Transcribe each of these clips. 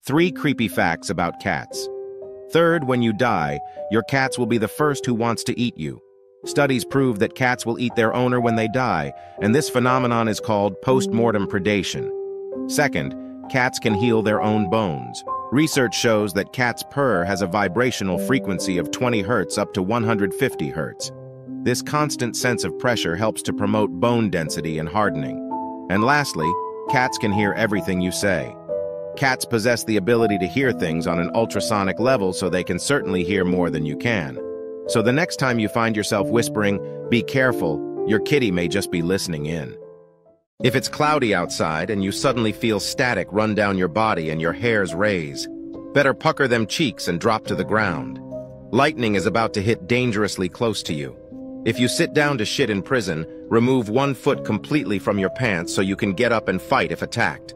3 creepy facts about cats. Third, when you die, your cats will be the first who wants to eat you. Studies prove that cats will eat their owner when they die, and this phenomenon is called post-mortem predation. Second, cats can heal their own bones. Research shows that cats' purr has a vibrational frequency of 20 Hz up to 150 Hz. This constant sense of pressure helps to promote bone density and hardening. And lastly, cats can hear everything you say. Cats possess the ability to hear things on an ultrasonic level, so they can certainly hear more than you can. So the next time you find yourself whispering, "Be careful," your kitty may just be listening in. If it's cloudy outside and you suddenly feel static run down your body and your hairs raise, better pucker them cheeks and drop to the ground. Lightning is about to hit dangerously close to you. If you sit down to shit in prison, remove 1 foot completely from your pants so you can get up and fight if attacked.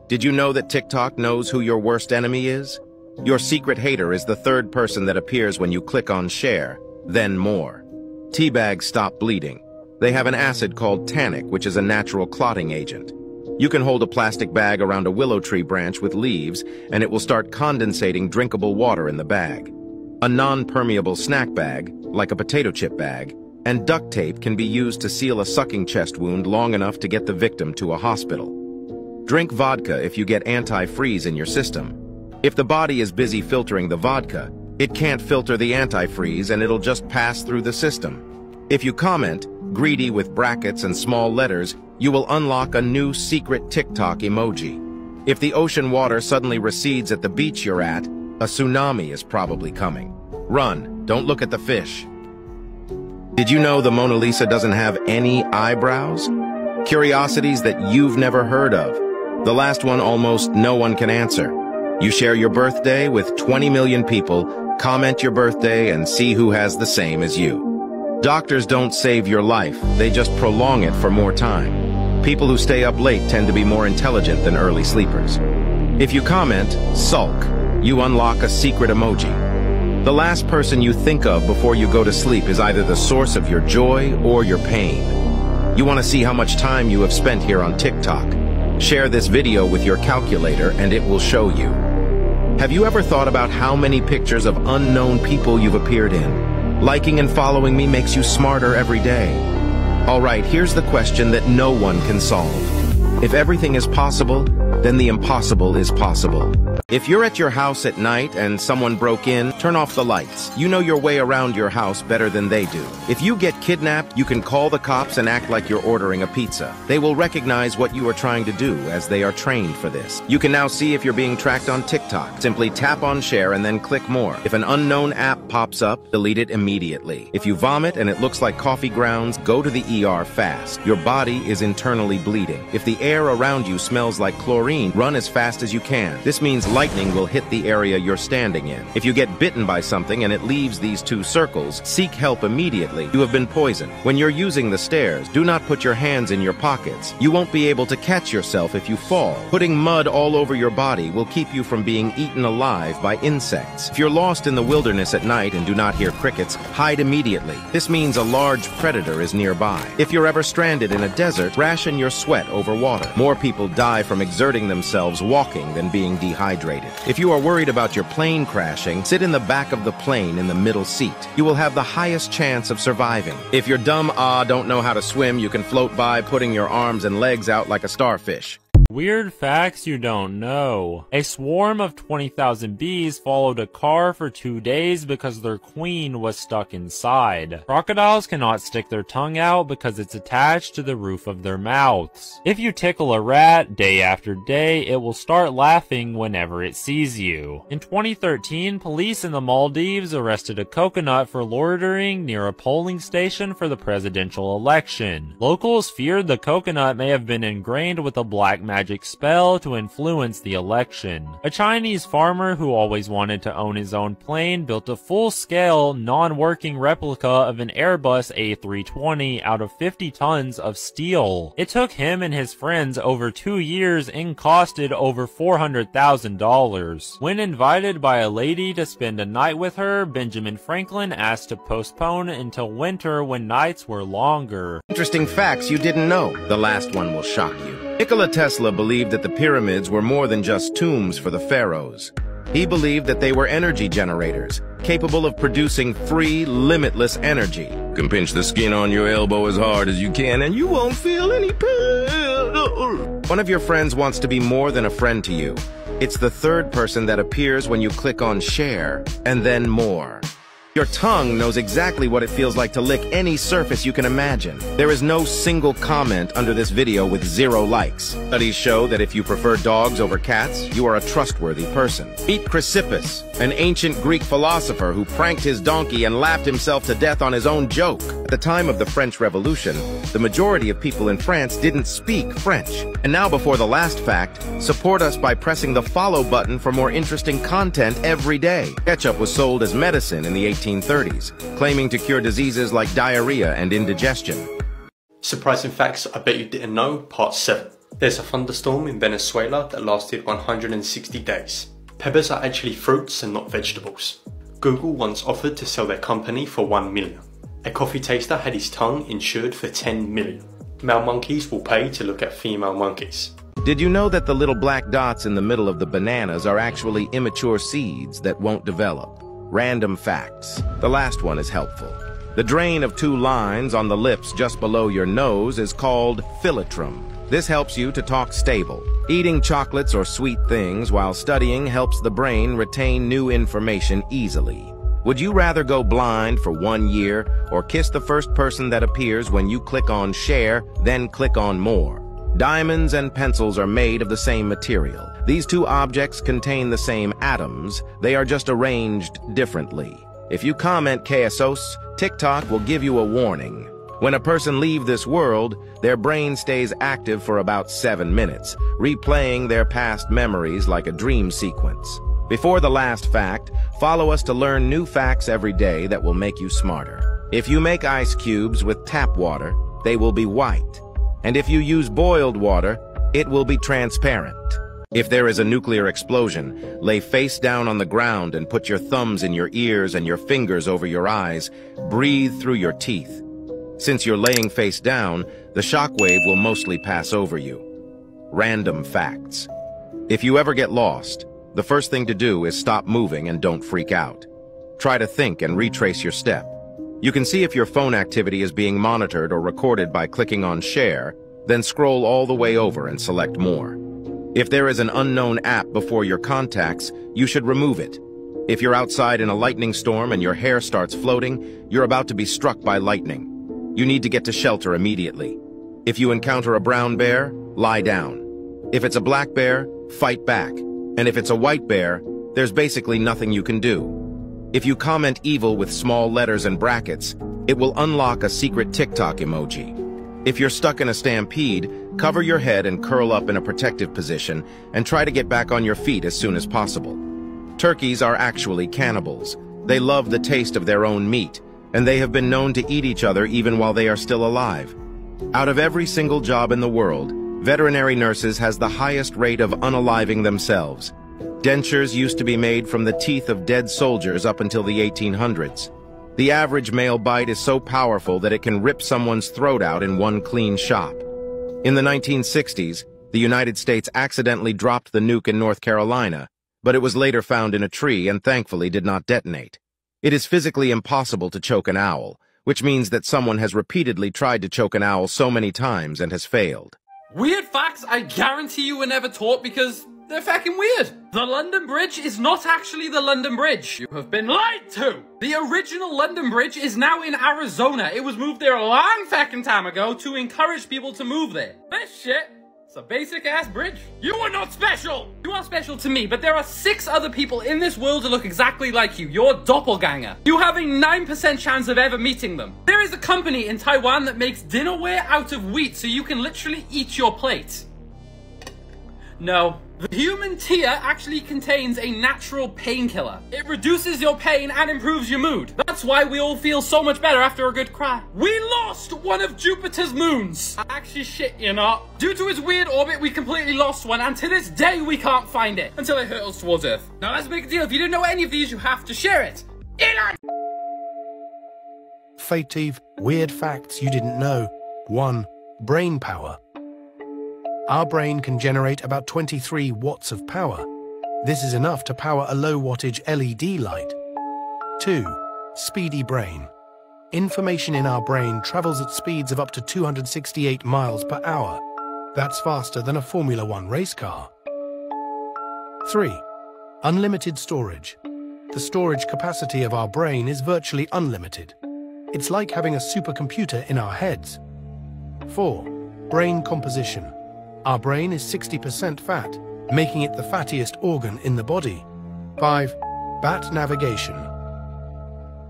Did you know that TikTok knows who your worst enemy is? Your secret hater is the 3rd person that appears when you click on share, then more. Tea bags stop bleeding. They have an acid called tannic, which is a natural clotting agent. You can hold a plastic bag around a willow tree branch with leaves, and it will start condensating drinkable water in the bag. A non-permeable snack bag, like a potato chip bag, and duct tape can be used to seal a sucking chest wound long enough to get the victim to a hospital. Drink vodka if you get anti-freeze in your system. If the body is busy filtering the vodka, it can't filter the antifreeze and it'll just pass through the system. If you comment, greedy with brackets and small letters, you will unlock a new secret TikTok emoji. If the ocean water suddenly recedes at the beach you're at, a tsunami is probably coming. Run, don't look at the fish. Did you know the Mona Lisa doesn't have any eyebrows? Curiosities that you've never heard of. The last one almost no one can answer. You share your birthday with 20 million people, comment your birthday, and see who has the same as you. Doctors don't save your life, they just prolong it for more time. People who stay up late tend to be more intelligent than early sleepers. If you comment, sulk, you unlock a secret emoji. The last person you think of before you go to sleep is either the source of your joy or your pain. You want to see how much time you have spent here on TikTok? Share this video with your calculator and it will show you. Have you ever thought about how many pictures of unknown people you've appeared in? Liking and following me makes you smarter every day. Alright, here's the question that no one can solve. If everything is possible, then the impossible is possible. If you're at your house at night and someone broke in, turn off the lights. You know your way around your house better than they do. If you get kidnapped, you can call the cops and act like you're ordering a pizza. They will recognize what you are trying to do, as they are trained for this. You can now see if you're being tracked on TikTok. Simply tap on share and then click more. If an unknown app pops up, delete it immediately. If you vomit and it looks like coffee grounds, go to the ER fast. Your body is internally bleeding. If the air around you smells like chlorine, run as fast as you can. This means lightning will hit the area you're standing in. If you get bitten by something and it leaves these 2 circles, seek help immediately. You have been poisoned. When you're using the stairs, do not put your hands in your pockets. You won't be able to catch yourself if you fall. Putting mud all over your body will keep you from being eaten alive by insects. If you're lost in the wilderness at night and do not hear crickets, hide immediately. This means a large predator is nearby. If you're ever stranded in a desert, ration your sweat over water. More people die from exerting themselves walking than being dehydrated. If you are worried about your plane crashing, sit in the back of the plane in the middle seat. You will have the highest chance of surviving. If you're dumb don't know how to swim, you can float by putting your arms and legs out like a starfish. Weird facts you don't know. A swarm of 20,000 bees followed a car for 2 days because their queen was stuck inside. Crocodiles cannot stick their tongue out because it's attached to the roof of their mouths. If you tickle a rat day after day, it will start laughing whenever it sees you. In 2013, police in the Maldives arrested a coconut for loitering near a polling station for the presidential election. Locals feared the coconut may have been ingrained with a black magic spell to influence the election. A Chinese farmer who always wanted to own his own plane built a full-scale, non-working replica of an Airbus A320 out of 50 tons of steel. It took him and his friends over 2 years and costed over $400,000. When invited by a lady to spend a night with her, Benjamin Franklin asked to postpone until winter when nights were longer. Interesting facts you didn't know. The last one will shock you. Nikola Tesla believed that the pyramids were more than just tombs for the pharaohs. He believed that they were energy generators, capable of producing free, limitless energy. You can pinch the skin on your elbow as hard as you can and you won't feel any pain. One of your friends wants to be more than a friend to you. It's the third person that appears when you click on share, and then more. Your tongue knows exactly what it feels like to lick any surface you can imagine. There is no single comment under this video with 0 likes. Studies show that if you prefer dogs over cats, you are a trustworthy person. Meet Chrysippus, an ancient Greek philosopher who pranked his donkey and laughed himself to death on his own joke. At the time of the French Revolution, the majority of people in France didn't speak French. And now, before the last fact, support us by pressing the follow button for more interesting content every day. Ketchup was sold as medicine in the 1830s, claiming to cure diseases like diarrhea and indigestion. Surprising facts I bet you didn't know, part 7. There's a thunderstorm in Venezuela that lasted 160 days. Peppers are actually fruits and not vegetables. Google once offered to sell their company for 1 million. A coffee taster had his tongue insured for 10 million. Male monkeys will pay to look at female monkeys. Did you know that the little black dots in the middle of the bananas are actually immature seeds that won't develop? Random facts. The last one is helpful. The drain of 2 lines on the lips just below your nose is called philtrum. This helps you to talk stable. Eating chocolates or sweet things while studying helps the brain retain new information easily. Would you rather go blind for 1 year or kiss the first person that appears when you click on share, then click on more? Diamonds and pencils are made of the same material. These 2 objects contain the same atoms. They are just arranged differently. If you comment quesos, TikTok will give you a warning. When a person leaves this world, their brain stays active for about 7 minutes, replaying their past memories like a dream sequence. Before the last fact, follow us to learn new facts every day that will make you smarter. If you make ice cubes with tap water, they will be white. And if you use boiled water, it will be transparent. If there is a nuclear explosion, lay face down on the ground and put your thumbs in your ears and your fingers over your eyes. Breathe through your teeth. Since you're laying face down, the shockwave will mostly pass over you. Random facts. If you ever get lost, the first thing to do is stop moving and don't freak out. Try to think and retrace your step. You can see if your phone activity is being monitored or recorded by clicking on share, then scroll all the way over and select more. If there is an unknown app before your contacts, you should remove it. If you're outside in a lightning storm and your hair starts floating, you're about to be struck by lightning. You need to get to shelter immediately. If you encounter a brown bear, lie down. If it's a black bear, fight back. And if it's a white bear, there's basically nothing you can do. If you comment evil with small letters and brackets, it will unlock a secret TikTok emoji. If you're stuck in a stampede, cover your head and curl up in a protective position and try to get back on your feet as soon as possible. Turkeys are actually cannibals. They love the taste of their own meat, and they have been known to eat each other even while they are still alive. Out of every single job in the world, veterinary nurses has the highest rate of unaliving themselves. Dentures used to be made from the teeth of dead soldiers up until the 1800s. The average male bite is so powerful that it can rip someone's throat out in one clean shot. In the 1960s, the United States accidentally dropped the nuke in North Carolina, but it was later found in a tree and thankfully did not detonate. It is physically impossible to choke an owl, which means that someone has repeatedly tried to choke an owl so many times and has failed. Weird facts I guarantee you were never taught because they're fucking weird. The London Bridge is not actually the London Bridge. You have been lied to. The original London Bridge is now in Arizona. It was moved there a long fucking time ago to encourage people to move there. This shit, it's a basic ass bridge. You are not special. You are special to me, but there are 6 other people in this world that look exactly like you. You're doppelganger. You have a 9% chance of ever meeting them. There is a company in Taiwan that makes dinnerware out of wheat so you can literally eat your plate. No. The human tear actually contains a natural painkiller. It reduces your pain and improves your mood. That's why we all feel so much better after a good cry. We lost one of Jupiter's moons. Actually, shit, you're not. Due to its weird orbit, we completely lost one, and to this day, we can't find it until it hurtles towards Earth. Now, that's a big deal. If you didn't know any of these, you have to share it. Elon! Fative, weird facts you didn't know. 1. Brain power. Our brain can generate about 23 watts of power. This is enough to power a low-wattage LED light. 2. Speedy brain. Information in our brain travels at speeds of up to 268 miles per hour. That's faster than a Formula One race car. 3. Unlimited storage. The storage capacity of our brain is virtually unlimited. It's like having a supercomputer in our heads. 4. Brain composition. Our brain is 60% fat, making it the fattiest organ in the body. 5. Bat navigation.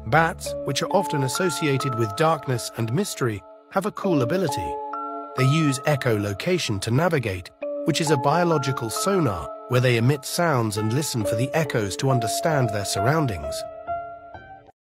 Bats, which are often associated with darkness and mystery, have a cool ability. They use echolocation to navigate, which is a biological sonar where they emit sounds and listen for the echoes to understand their surroundings.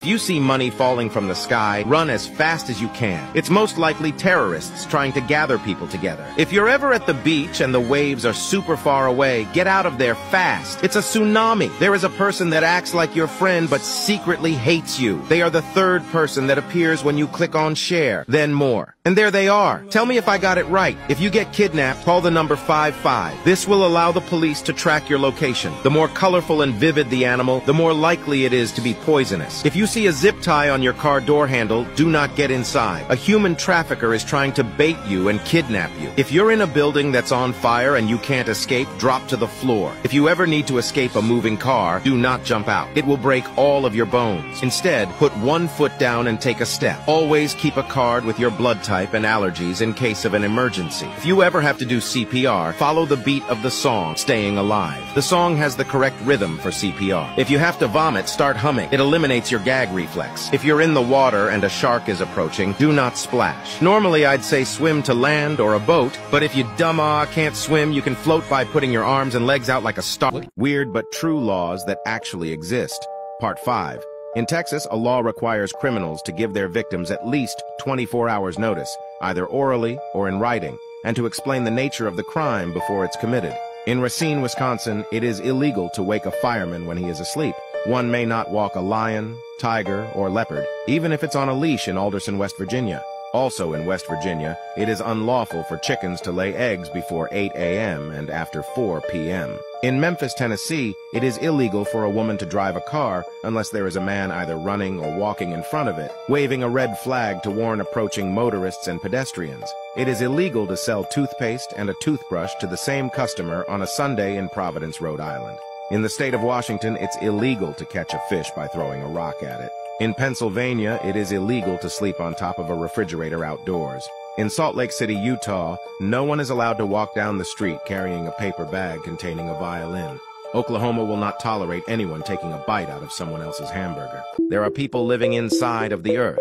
If you see money falling from the sky, run as fast as you can. It's most likely terrorists trying to gather people together. If you're ever at the beach and the waves are super far away, get out of there fast. It's a tsunami. There is a person that acts like your friend but secretly hates you. They are the third person that appears when you click on share, then more. And there they are. Tell me if I got it right. If you get kidnapped, call the number 55. This will allow the police to track your location. The more colorful and vivid the animal, the more likely it is to be poisonous. If you see a zip tie on your car door handle, do not get inside. A human trafficker is trying to bait you and kidnap you. If you're in a building that's on fire and you can't escape, drop to the floor. If you ever need to escape a moving car, do not jump out. It will break all of your bones. Instead, put one foot down and take a step. Always keep a card with your blood type and allergies in case of an emergency. If you ever have to do CPR, follow the beat of the song, Staying Alive. The song has the correct rhythm for CPR. If you have to vomit, start humming. It eliminates your gag reflex. If you're in the water and a shark is approaching, do not splash. Normally I'd say swim to land or a boat, but if you can't swim, you can float by putting your arms and legs out like a star. Weird but true laws that actually exist. Part 5. In Texas, a law requires criminals to give their victims at least 24 hours notice, either orally or in writing, and to explain the nature of the crime before it's committed. In Racine, Wisconsin, it is illegal to wake a fireman when he is asleep. One may not walk a lion, tiger, or leopard, even if it's on a leash in Alderson, West Virginia. Also in West Virginia, it is unlawful for chickens to lay eggs before 8 a.m. and after 4 p.m. In Memphis, Tennessee, it is illegal for a woman to drive a car unless there is a man either running or walking in front of it, waving a red flag to warn approaching motorists and pedestrians. It is illegal to sell toothpaste and a toothbrush to the same customer on a Sunday in Providence, Rhode Island. In the state of Washington, it's illegal to catch a fish by throwing a rock at it. In Pennsylvania, it is illegal to sleep on top of a refrigerator outdoors. In Salt Lake City, Utah, no one is allowed to walk down the street carrying a paper bag containing a violin. Oklahoma will not tolerate anyone taking a bite out of someone else's hamburger. There are people living inside of the Earth.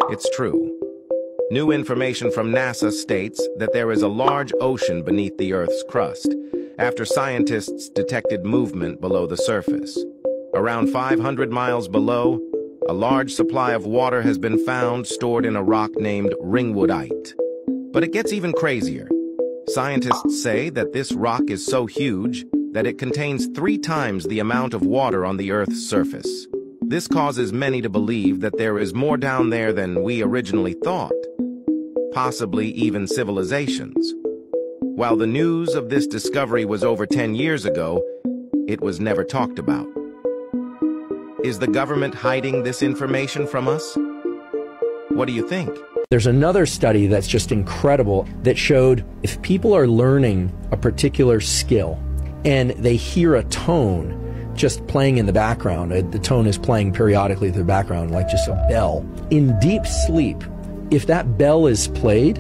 It's true. New information from NASA states that there is a large ocean beneath the Earth's crust, after scientists detected movement below the surface. Around 500 miles below, a large supply of water has been found stored in a rock named ringwoodite. But it gets even crazier. Scientists say that this rock is so huge that it contains 3 times the amount of water on the Earth's surface. This causes many to believe that there is more down there than we originally thought, possibly even civilizations. While the news of this discovery was over 10 years ago, it was never talked about. Is the government hiding this information from us? What do you think? There's another study that's just incredible that showed if people are learning a particular skill and they hear a tone just playing in the background, the tone is playing periodically in the background like just a bell. In deep sleep, if that bell is played,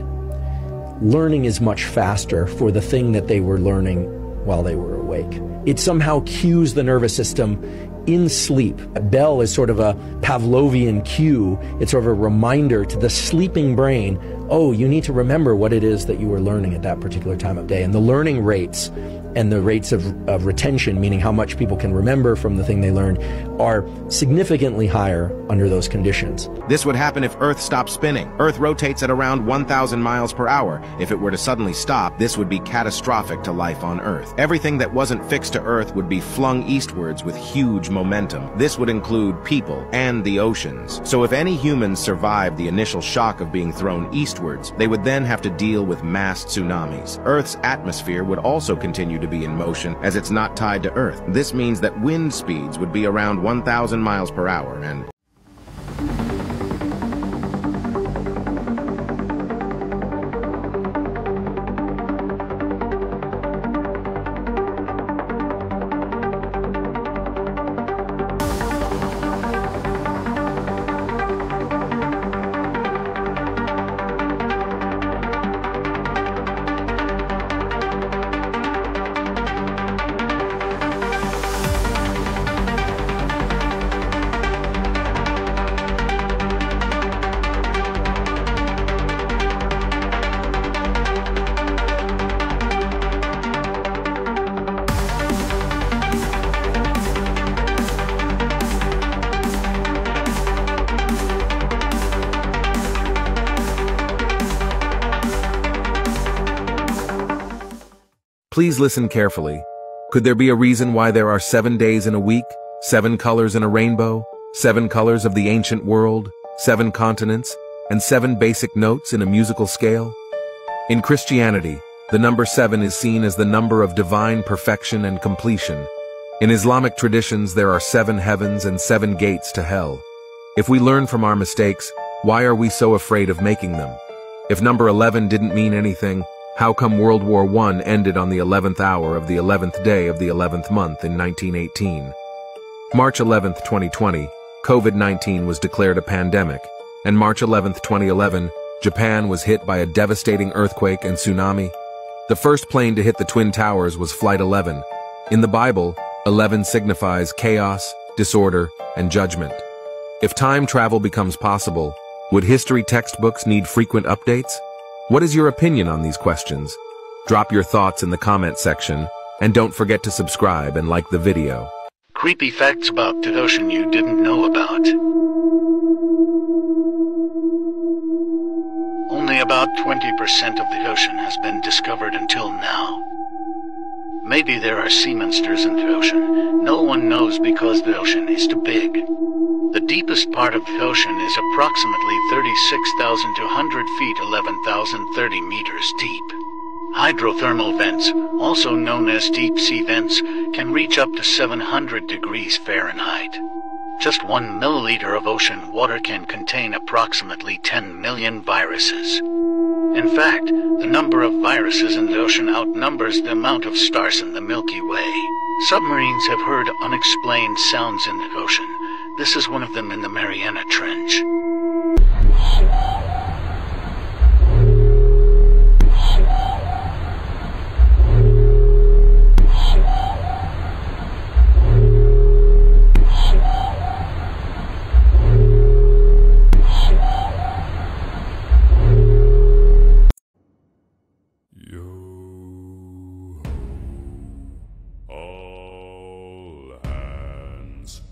learning is much faster for the thing that they were learning while they were awake. It somehow cues the nervous system in sleep. A bell is sort of a Pavlovian cue. It's sort of a reminder to the sleeping brain, oh, you need to remember what it is that you were learning at that particular time of day. And the learning rates and the rates of retention, meaning how much people can remember from the thing they learned, are significantly higher under those conditions. This would happen if Earth stopped spinning. Earth rotates at around 1,000 miles per hour. If it were to suddenly stop, this would be catastrophic to life on Earth. Everything that wasn't fixed to Earth would be flung eastwards with huge momentum. This would include people and the oceans. So if any humans survived the initial shock of being thrown eastwards, they would then have to deal with mass tsunamis. Earth's atmosphere would also continue to be in motion as it's not tied to Earth. This means that wind speeds would be around 1,000 miles per hour and Please listen carefully. Could there be a reason why there are 7 days in a week, 7 colors in a rainbow, 7 colors of the ancient world, 7 continents, and 7 basic notes in a musical scale? In Christianity, the number 7 is seen as the number of divine perfection and completion. In Islamic traditions, there are 7 heavens and 7 gates to hell. If we learn from our mistakes, why are we so afraid of making them? If number 11 didn't mean anything, how come World War I ended on the 11th hour of the 11th day of the 11th month in 1918? March 11, 2020, COVID-19 was declared a pandemic, and March 11, 2011, Japan was hit by a devastating earthquake and tsunami. The first plane to hit the Twin Towers was Flight 11. In the Bible, 11 signifies chaos, disorder, and judgment. If time travel becomes possible, would history textbooks need frequent updates? What is your opinion on these questions? Drop your thoughts in the comment section, and don't forget to subscribe and like the video. Creepy facts about the ocean you didn't know about. Only about 20% of the ocean has been discovered until now. Maybe there are sea monsters in the ocean. No one knows because the ocean is too big. The deepest part of the ocean is approximately 36,200 feet, 11,030 meters deep. Hydrothermal vents, also known as deep sea vents, can reach up to 700 degrees Fahrenheit. Just 1 milliliter of ocean water can contain approximately 10 million viruses. In fact, the number of viruses in the ocean outnumbers the amount of stars in the Milky Way. Submarines have heard unexplained sounds in the ocean. This is one of them in the Mariana Trench.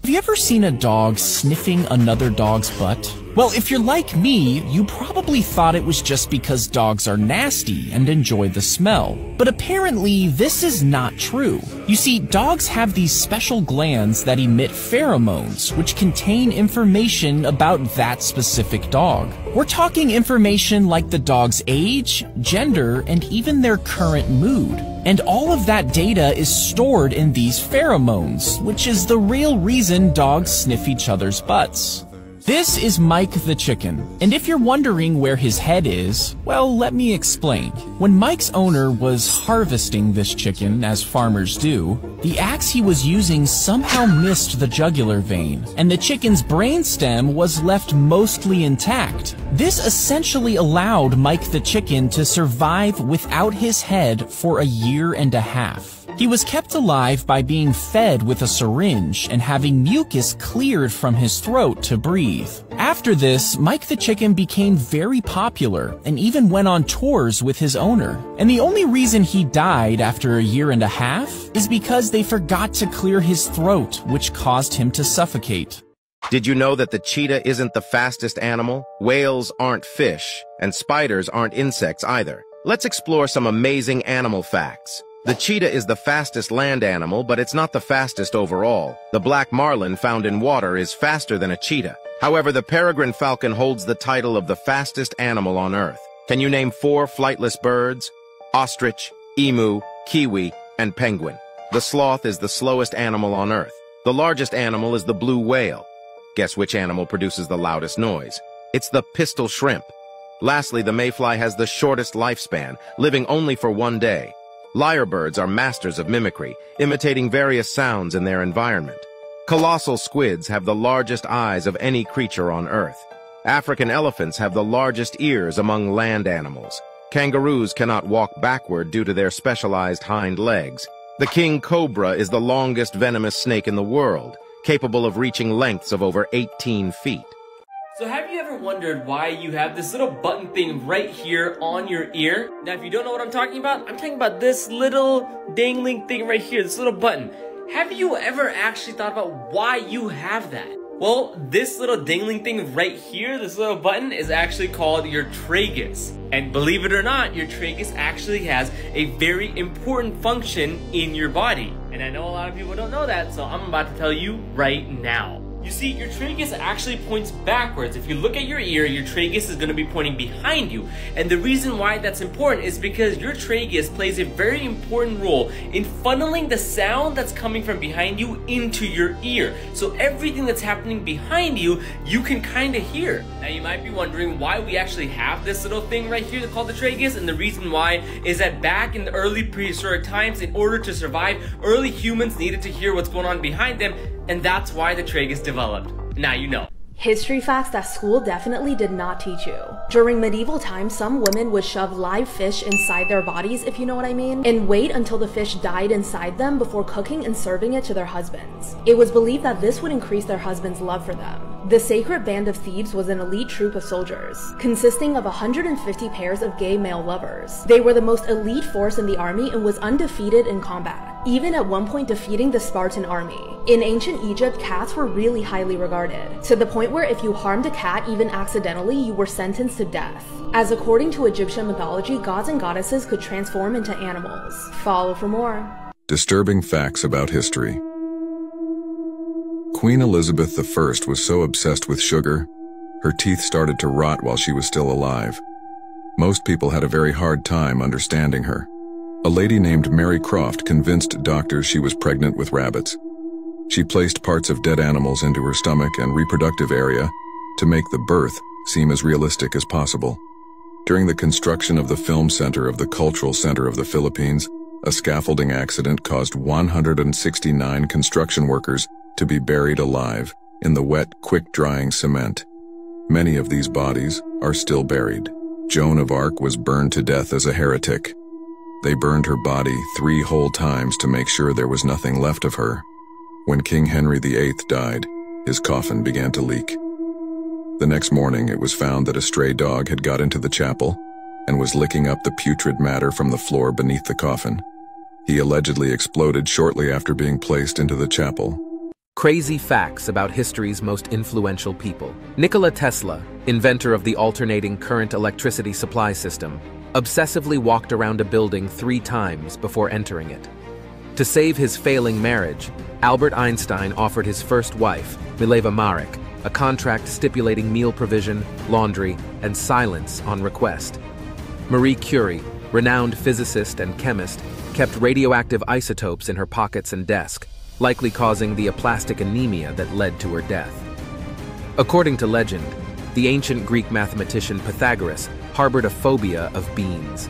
Have you ever seen a dog sniffing another dog's butt? Well, if you're like me, you probably thought it was just because dogs are nasty and enjoy the smell. But apparently, this is not true. You see, dogs have these special glands that emit pheromones, which contain information about that specific dog. We're talking information like the dog's age, gender, and even their current mood. And all of that data is stored in these pheromones, which is the real reason dogs sniff each other's butts. This is Mike the chicken, and if you're wondering where his head is, well, let me explain. When Mike's owner was harvesting this chicken, as farmers do, the axe he was using somehow missed the jugular vein, and the chicken's brainstem was left mostly intact. This essentially allowed Mike the chicken to survive without his head for a year and a half. He was kept alive by being fed with a syringe and having mucus cleared from his throat to breathe. After this, Mike the Chicken became very popular and even went on tours with his owner. And the only reason he died after a year and a half is because they forgot to clear his throat, which caused him to suffocate. Did you know that the cheetah isn't the fastest animal? Whales aren't fish, and spiders aren't insects either. Let's explore some amazing animal facts. The cheetah is the fastest land animal, but it's not the fastest overall. The black marlin found in water is faster than a cheetah. However, the peregrine falcon holds the title of the fastest animal on Earth. Can you name 4 flightless birds? Ostrich, emu, kiwi, and penguin. The sloth is the slowest animal on Earth. The largest animal is the blue whale. Guess which animal produces the loudest noise? It's the pistol shrimp. Lastly, the mayfly has the shortest lifespan, living only for 1 day. Lyrebirds are masters of mimicry, imitating various sounds in their environment. Colossal squids have the largest eyes of any creature on Earth. African elephants have the largest ears among land animals. Kangaroos cannot walk backward due to their specialized hind legs. The king cobra is the longest venomous snake in the world, capable of reaching lengths of over 18 feet. So have you ever wondered why you have this little button thing right here on your ear? Now if you don't know what I'm talking about this little dangling thing right here, this little button. Have you ever actually thought about why you have that? Well, this little dangling thing right here, this little button, is actually called your tragus. And believe it or not, your tragus actually has a very important function in your body. And I know a lot of people don't know that, so I'm about to tell you right now. You see, your tragus actually points backwards. If you look at your ear, your tragus is going to be pointing behind you. And the reason why that's important is because your tragus plays a very important role in funneling the sound that's coming from behind you into your ear. So everything that's happening behind you, you can kind of hear. Now you might be wondering why we actually have this little thing right here called the tragus, and the reason why is that back in the early prehistoric times, in order to survive, early humans needed to hear what's going on behind them, and that's why the tragus developed. Now you know. History facts that school definitely did not teach you. During medieval times, some women would shove live fish inside their bodies, if you know what I mean, and wait until the fish died inside them before cooking and serving it to their husbands. It was believed that this would increase their husband's love for them. The Sacred Band of Thieves was an elite troop of soldiers, consisting of 150 pairs of gay male lovers. They were the most elite force in the army and was undefeated in combat, even at one point defeating the Spartan army. In ancient Egypt, cats were really highly regarded, to the point where if you harmed a cat even accidentally, you were sentenced to death. As according to Egyptian mythology, gods and goddesses could transform into animals. Follow for more. Disturbing facts about history. Queen Elizabeth I was so obsessed with sugar, her teeth started to rot while she was still alive. Most people had a very hard time understanding her. A lady named Mary Croft convinced doctors she was pregnant with rabbits. She placed parts of dead animals into her stomach and reproductive area to make the birth seem as realistic as possible. During the construction of the film center of the Cultural Center of the Philippines, a scaffolding accident caused 169 construction workers to be buried alive in the wet, quick-drying cement. Many of these bodies are still buried. Joan of Arc was burned to death as a heretic. They burned her body 3 whole times to make sure there was nothing left of her. When King Henry VIII died, his coffin began to leak. The next morning, it was found that a stray dog had got into the chapel and was licking up the putrid matter from the floor beneath the coffin. He allegedly exploded shortly after being placed into the chapel. Crazy facts about history's most influential people. Nikola Tesla, inventor of the alternating current electricity supply system, obsessively walked around a building 3 times before entering it. To save his failing marriage, Albert Einstein offered his first wife, Mileva Marek, a contract stipulating meal provision, laundry, and silence on request. Marie Curie, renowned physicist and chemist, kept radioactive isotopes in her pockets and desk, likely causing the aplastic anemia that led to her death. According to legend, the ancient Greek mathematician Pythagoras harbored a phobia of beans.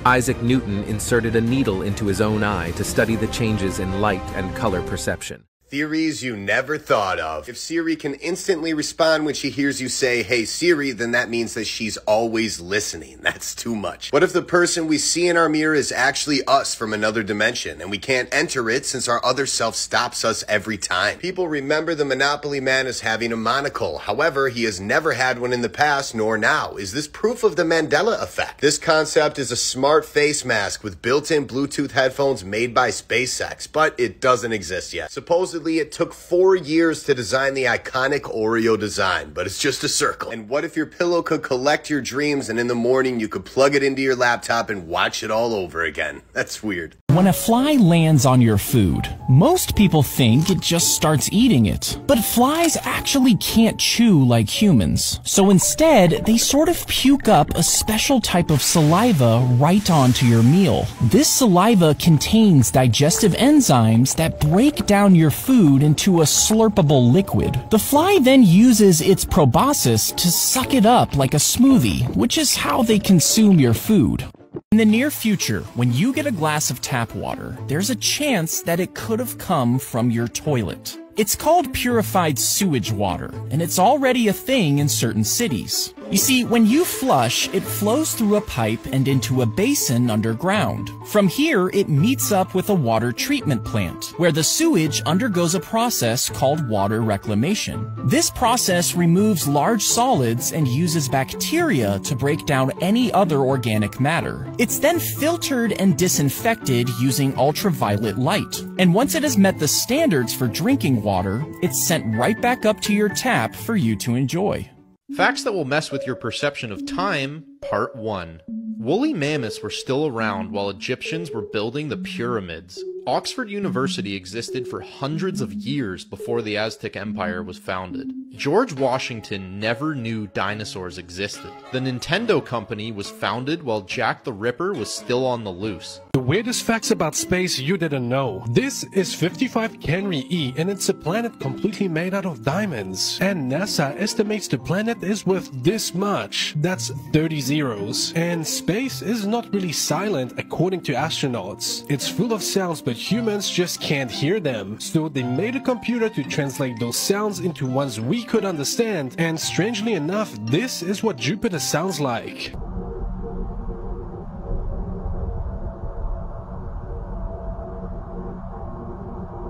Isaac Newton inserted a needle into his own eye to study the changes in light and color perception. Theories you never thought of. If Siri can instantly respond when she hears you say, "Hey Siri," then that means that she's always listening. That's too much. What if the person we see in our mirror is actually us from another dimension, and we can't enter it since our other self stops us every time? People remember the Monopoly Man as having a monocle. However, he has never had one in the past, nor now. Is this proof of the Mandela effect? This concept is a smart face mask with built-in Bluetooth headphones made by SpaceX, but it doesn't exist yet. Supposedly, it took 4 years to design the iconic Oreo design, but it's just a circle. And what if your pillow could collect your dreams and in the morning you could plug it into your laptop and watch it all over again? That's weird. When a fly lands on your food, most people think it just starts eating it. But flies actually can't chew like humans. So instead, they sort of puke up a special type of saliva right onto your meal. This saliva contains digestive enzymes that break down your food into a slurpable liquid. The fly then uses its proboscis to suck it up like a smoothie, which is how they consume your food. In the near future, when you get a glass of tap water, there's a chance that it could have come from your toilet. It's called purified sewage water, and it's already a thing in certain cities. You see, when you flush, it flows through a pipe and into a basin underground. From here, it meets up with a water treatment plant, where the sewage undergoes a process called water reclamation. This process removes large solids and uses bacteria to break down any other organic matter. It's then filtered and disinfected using ultraviolet light. And once it has met the standards for drinking water, it's sent right back up to your tap for you to enjoy. Facts that will mess with your perception of time, Part 1. Woolly mammoths were still around while Egyptians were building the pyramids. Oxford University existed for hundreds of years before the Aztec Empire was founded. George Washington never knew dinosaurs existed. The Nintendo company was founded while Jack the Ripper was still on the loose. The weirdest facts about space you didn't know. This is 55 Canry E, and it's a planet completely made out of diamonds. And NASA estimates the planet is worth this much. That's 30 zeros. And space is not really silent according to astronauts. It's full of sounds, but humans just can't hear them. So they made a computer to translate those sounds into ones we could understand. And strangely enough, this is what Jupiter sounds like.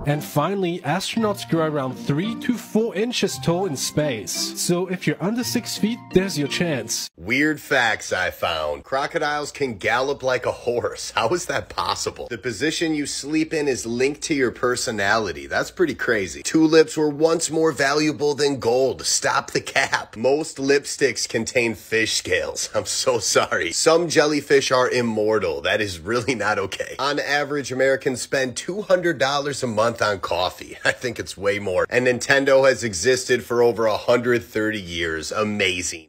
And finally, astronauts grow around 3 to 4 inches tall in space. So if you're under 6 feet, there's your chance. Weird facts I found. Crocodiles can gallop like a horse. How is that possible? The position you sleep in is linked to your personality. That's pretty crazy. Tulips were once more valuable than gold. Stop the cap. Most lipsticks contain fish scales. I'm so sorry. Some jellyfish are immortal. That is really not okay. On average, Americans spend $200 a month on coffee. I think it's way more. And Nintendo has existed for over 130 years. Amazing.